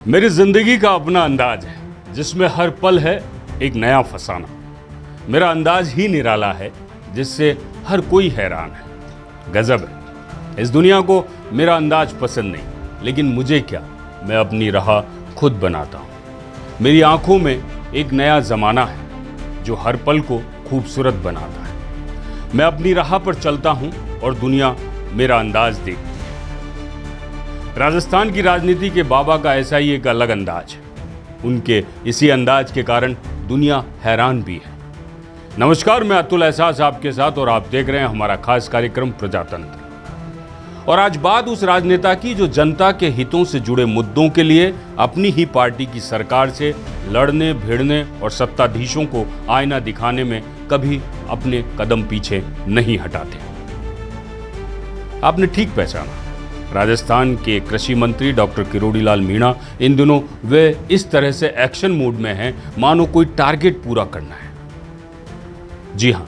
मेरी जिंदगी का अपना अंदाज है जिसमें हर पल है एक नया फसाना। मेरा अंदाज ही निराला है जिससे हर कोई हैरान है। गजब है, इस दुनिया को मेरा अंदाज पसंद नहीं, लेकिन मुझे क्या, मैं अपनी राह खुद बनाता हूँ। मेरी आंखों में एक नया जमाना है जो हर पल को खूबसूरत बनाता है। मैं अपनी राह पर चलता हूँ और दुनिया मेरा अंदाज देखती है। राजस्थान की राजनीति के बाबा का ऐसा ही एक अलग अंदाज है। उनके इसी अंदाज के कारण दुनिया हैरान भी है। नमस्कार, मैं अतुल एहसास आपके साथ और आप देख रहे हैं हमारा खास कार्यक्रम प्रजातंत्र। और आज बात उस राजनेता की जो जनता के हितों से जुड़े मुद्दों के लिए अपनी ही पार्टी की सरकार से लड़ने भिड़ने और सत्ताधीशों को आईना दिखाने में कभी अपने कदम पीछे नहीं हटाते। आपने ठीक पहचाना, राजस्थान के कृषि मंत्री डॉक्टर किरोड़ी लाल मीणा इन दिनों वे इस तरह से एक्शन मोड में हैं मानो कोई टारगेट पूरा करना है। जी हां,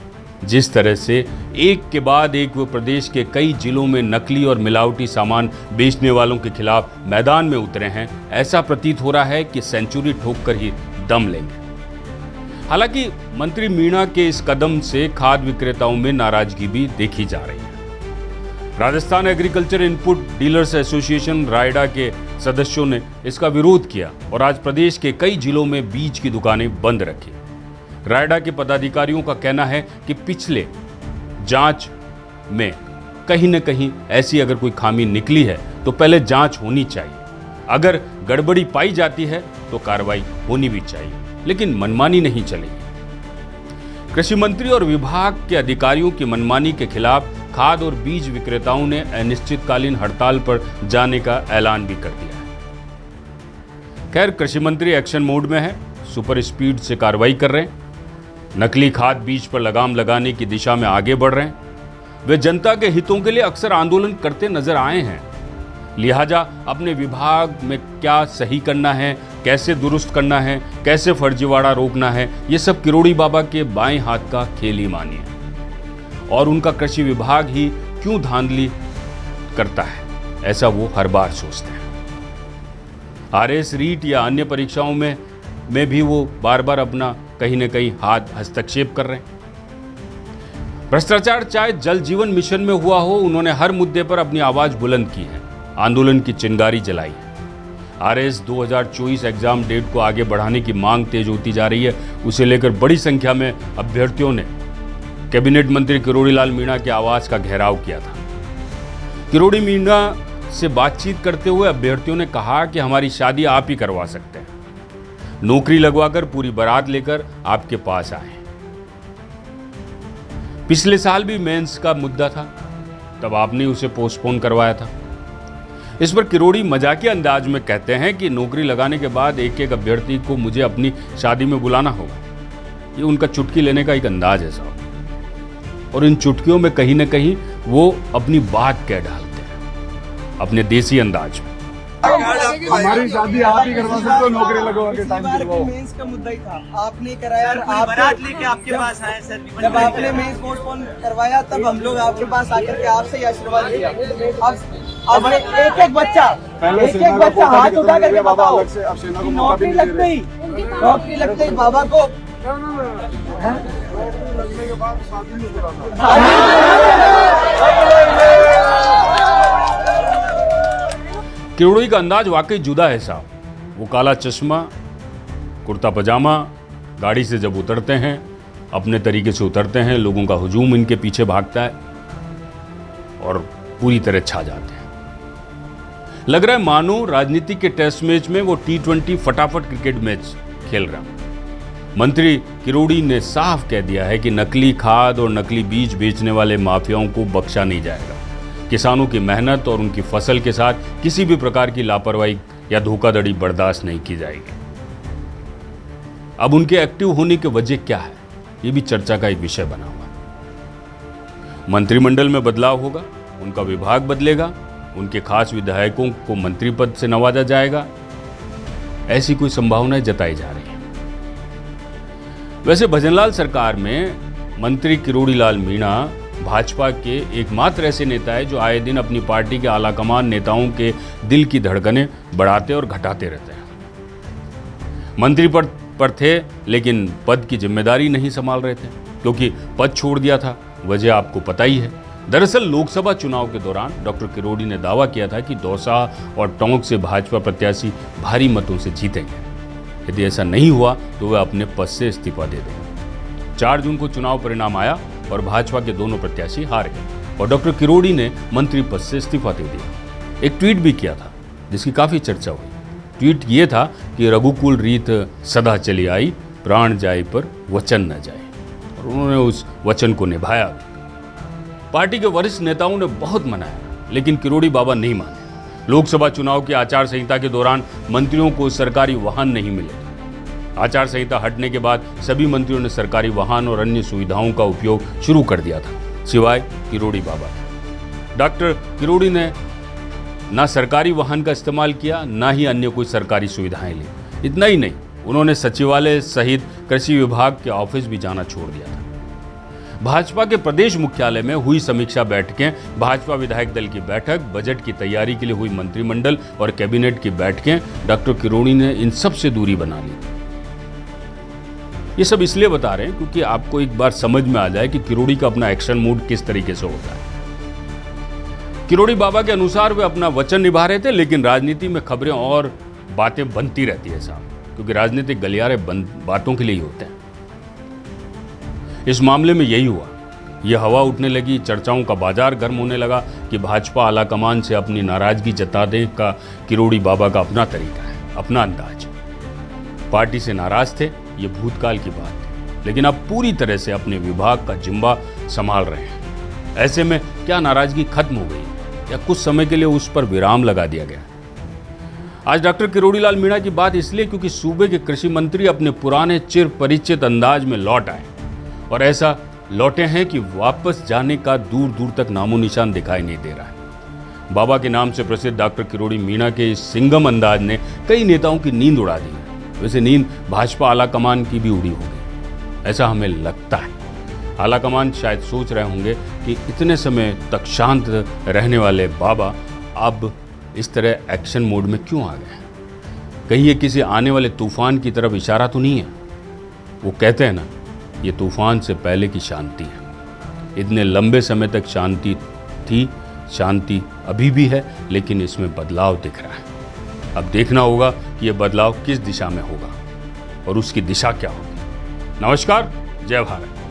जिस तरह से एक के बाद एक वो प्रदेश के कई जिलों में नकली और मिलावटी सामान बेचने वालों के खिलाफ मैदान में उतरे हैं, ऐसा प्रतीत हो रहा है कि सेंचुरी ठोककर ही दम लेंगे। हालांकि मंत्री मीणा के इस कदम से खाद्य विक्रेताओं में नाराजगी भी देखी जा रही है। Rajasthan agriculture input dealers association RAIDA के सदस्यों ने इसका विरोध किया और आज प्रदेश के कई जिलों में बीज की दुकानें बंद रखी। रायडा के पदाधिकारियों का कहना है कि पिछले जांच में कहीं न कहीं ऐसी अगर कोई खामी निकली है तो पहले जांच होनी चाहिए। अगर गड़बड़ी पाई जाती है तो कार्रवाई होनी भी चाहिए, लेकिन मनमानी नहीं चलेगी। कृषि मंत्री और विभाग के अधिकारियों की मनमानी के खिलाफ खाद और बीज विक्रेताओं ने अनिश्चितकालीन हड़ताल पर जाने का ऐलान भी कर दिया है। खैर, कृषि मंत्री एक्शन मोड में है, सुपर स्पीड से कार्रवाई कर रहे हैं, नकली खाद बीज पर लगाम लगाने की दिशा में आगे बढ़ रहे हैं। वे जनता के हितों के लिए अक्सर आंदोलन करते नजर आए हैं, लिहाजा अपने विभाग में क्या सही करना है, कैसे दुरुस्त करना है, कैसे फर्जीवाड़ा रोकना है, ये सब किरोड़ी बाबा के बाएं हाथ का खेल ही मानिए। और उनका कृषि विभाग ही क्यों धांधली करता है, ऐसा वो हर बार सोचते हैं। आरएस रीट या अन्य परीक्षाओं में भी वो बार बार अपना कहीं न कहीं हाथ हस्तक्षेप कर रहे हैं। भ्रष्टाचार चाहे जल जीवन मिशन में हुआ हो, उन्होंने हर मुद्दे पर अपनी आवाज बुलंद की है, आंदोलन की चिंगारी जलाई है। आरएस 2024 एग्जाम डेट को आगे बढ़ाने की मांग तेज होती जा रही है। उसे लेकर बड़ी संख्या में अभ्यर्थियों ने कैबिनेट मंत्री किरोड़ी लाल मीणा के आवास का घेराव किया था। किरोड़ी मीणा से बातचीत करते हुए अभ्यर्थियों ने कहा कि हमारी शादी आप ही करवा सकते हैं, नौकरी लगवाकर पूरी बारात लेकर आपके पास आए। पिछले साल भी मेंस का मुद्दा था, तब आपने उसे पोस्टपोन करवाया था। इस पर किरोड़ी मजाकिया अंदाज में कहते हैं कि नौकरी लगाने के बाद एक एक अभ्यर्थी को मुझे अपनी शादी में बुलाना होगा। ये उनका चुटकी लेने का एक अंदाज है साहब, और इन चुटकियों में कहीं न कहीं वो अपनी बात कह डालते हैं अपने देसी अंदाज में। हमारी शादी आप ही करवा सकते हो, नौकरी लगवा के टाइम दिलवाओ। मेंस का मुद्दा ही था, आपने कराया। आप बारात लेके आपके पास आए सर, जब आपने मेंस पोस्टपोन करवाया तब हम लोग आपके पास आकर के आपसे ही आशीर्वाद लिया। अब एक एक बच्चा हाथ उठा करके बाबा बताओ, अलग से अब सेना को मौका भी नौकरी नहीं दे लगते ही बाबा को लगने के बाद शादी नहीं कराना। किरोड़ी का अंदाज वाकई जुदा है साहब। वो काला चश्मा, कुर्ता पजामा, गाड़ी से जब उतरते हैं अपने तरीके से उतरते हैं, लोगों का हुजूम इनके पीछे भागता है और पूरी तरह छा जाते हैं। लग रहा है मानो राजनीति के टेस्ट मैच में वो T20 फटाफट क्रिकेट मैच खेल रहा। मंत्री किरोड़ी ने साफ कह दिया है कि नकली खाद और नकली बीज बेचने वाले माफियाओं को बख्शा नहीं जाएगा। किसानों की मेहनत और उनकी फसल के साथ किसी भी प्रकार की लापरवाही या धोखाधड़ी बर्दाश्त नहीं की जाएगी। अब उनके एक्टिव होने की वजह क्या है, ये भी चर्चा का एक विषय बना हुआ है। मंत्रिमंडल में बदलाव होगा, उनका विभाग बदलेगा, उनके खास विधायकों को मंत्री पद से नवाजा जाएगा, ऐसी कोई संभावनाएं जताई जा रही है। वैसे भजनलाल सरकार में मंत्री किरोड़ी लाल मीणा भाजपा के एकमात्र ऐसे नेता है जो आए दिन अपनी पार्टी के आलाकमान नेताओं के दिल की धड़कनें बढ़ाते और घटाते रहते हैं। मंत्री पद पर थे लेकिन पद की जिम्मेदारी नहीं संभाल रहे थे क्योंकि पद छोड़ दिया था। वजह आपको पता ही है। दरअसल लोकसभा चुनाव के दौरान डॉक्टर किरोड़ी ने दावा किया था कि दौसा और टोंक से भाजपा प्रत्याशी भारी मतों से जीतेंगे। यदि ऐसा नहीं हुआ तो वे अपने पद से इस्तीफा दे देंगे। 4 जून को चुनाव परिणाम आया और भाजपा के दोनों प्रत्याशी हार गए और डॉक्टर किरोड़ी ने मंत्री पद से इस्तीफा दे दिया। एक ट्वीट भी किया था जिसकी काफी चर्चा हुई। ट्वीट ये था कि रघुकुल रीत सदा चली आई, प्राण जाए पर वचन न जाए, और उन्होंने उस वचन को निभाया भी। पार्टी के वरिष्ठ नेताओं ने बहुत मनाया लेकिन किरोड़ी बाबा नहीं माने। लोकसभा चुनाव की आचार संहिता के दौरान मंत्रियों को सरकारी वाहन नहीं मिले। आचार संहिता हटने के बाद सभी मंत्रियों ने सरकारी वाहन और अन्य सुविधाओं का उपयोग शुरू कर दिया था, सिवाय किरोड़ी बाबा के। डॉक्टर किरोड़ी ने ना सरकारी वाहन का इस्तेमाल किया, ना ही अन्य कोई सरकारी सुविधाएं ली। इतना ही नहीं, उन्होंने सचिवालय सहित कृषि विभाग के ऑफिस भी जाना छोड़ दिया था। भाजपा के प्रदेश मुख्यालय में हुई समीक्षा बैठकें, भाजपा विधायक दल की बैठक, बजट की तैयारी के लिए हुई मंत्रिमंडल और कैबिनेट की बैठकें, डॉक्टर किरोड़ी ने इन सब से दूरी बना ली। ये सब इसलिए बता रहे हैं क्योंकि आपको एक बार समझ में आ जाए कि किरोड़ी का अपना एक्शन मूड किस तरीके से होता है। किरोड़ी बाबा के अनुसार वे अपना वचन निभा रहे थे लेकिन राजनीति में खबरें और बातें बनती रहती है साहब, क्योंकि राजनीतिक गलियारे बातों के लिए ही होते हैं। इस मामले में यही हुआ। यह हवा उठने लगी, चर्चाओं का बाजार गर्म होने लगा कि भाजपा आलाकमान से अपनी नाराजगी जताने का किरोड़ी बाबा का अपना तरीका है, अपना अंदाज। पार्टी से नाराज थे, ये भूतकाल की बात है, लेकिन अब पूरी तरह से अपने विभाग का जिम्मा संभाल रहे हैं। ऐसे में क्या नाराजगी खत्म हो गई या कुछ समय के लिए उस पर विराम लगा दिया गया? आज डॉक्टर किरोड़ी लाल मीणा की बात इसलिए क्योंकि सूबे के कृषि मंत्री अपने पुराने चिर परिचित अंदाज में लौट आए, और ऐसा लौटे हैं कि वापस जाने का दूर दूर तक नामो निशान दिखाई नहीं दे रहा है। बाबा के नाम से प्रसिद्ध डॉक्टर किरोड़ी मीणा के इस सिंघम अंदाज ने कई नेताओं की नींद उड़ा दी है। वैसे नींद भाजपा आलाकमान की भी उड़ी होगी, ऐसा हमें लगता है। आलाकमान शायद सोच रहे होंगे कि इतने समय तक शांत रहने वाले बाबा अब इस तरह एक्शन मोड में क्यों आ गए? कहीं ये किसी आने वाले तूफान की तरफ इशारा तो नहीं है? वो कहते हैं ना, ये तूफान से पहले की शांति है। इतने लंबे समय तक शांति थी, शांति अभी भी है, लेकिन इसमें बदलाव दिख रहा है। अब देखना होगा कि यह बदलाव किस दिशा में होगा और उसकी दिशा क्या होगी। नमस्कार, जय भारत।